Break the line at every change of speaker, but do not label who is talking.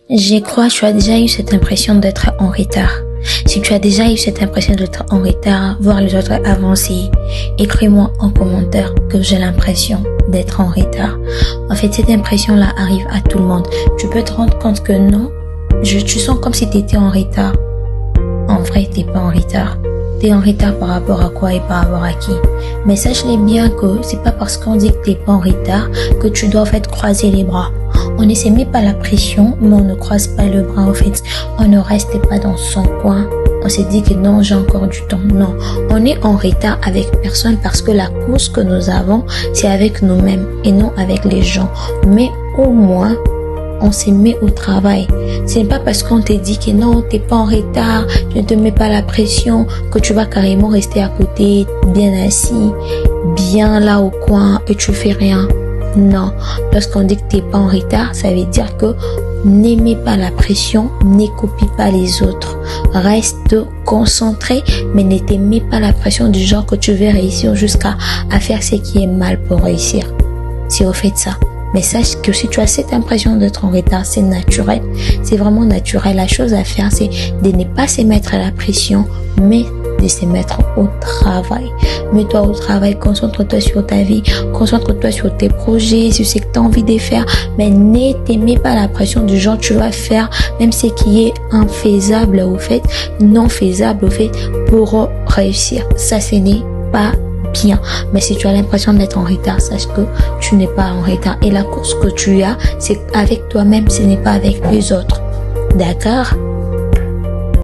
Je crois que tu as déjà eu cette impression d'être en retard. Si tu as déjà eu cette impression d'être en retard, voir les autres avancer, écris-moi en commentaire que j'ai l'impression d'être en retard. En fait, cette impression-là arrive à tout le monde. Tu peux te rendre compte que non, tu sens comme si tu étais en retard. En vrai, t'es pas en retard. T'es en retard par rapport à quoi et par rapport à qui. Mais sache-les bien que c'est pas parce qu'on dit que t'es pas en retard que tu dois en fait croiser les bras. On ne se met pas la pression, mais on ne croise pas le bras. En fait, on ne reste pas dans son coin. On se dit que non, j'ai encore du temps. Non, on est en retard avec personne parce que la course que nous avons, c'est avec nous-mêmes et non avec les gens. Mais au moins, on se met au travail. Ce n'est pas parce qu'on te dit que non, t'es pas en retard, tu ne te mets pas la pression, que tu vas carrément rester à côté, bien assis, bien là au coin et tu fais rien. Non, lorsqu'on dit que t'es pas en retard, ça veut dire que n'aimez pas la pression, ne copie pas les autres. Reste concentré, mais ne t'aimez pas la pression du genre que tu veux réussir jusqu'à faire ce qui est mal pour réussir. Si vous faites ça. Mais sache que si tu as cette impression d'être en retard, c'est naturel. C'est vraiment naturel. La chose à faire, c'est de ne pas se mettre à la pression, mais de se mettre au travail. Mets-toi au travail, concentre-toi sur ta vie, concentre-toi sur tes projets, sur ce que tu as envie de faire, mais ne t'aimez pas la pression du genre tu vas faire même ce qui est infaisable au fait, non faisable au fait pour réussir. Ça, ce n'est pas bien. Mais si tu as l'impression d'être en retard, sache que tu n'es pas en retard. Et la course que tu as, c'est avec toi-même, ce n'est pas avec les autres. D'accord?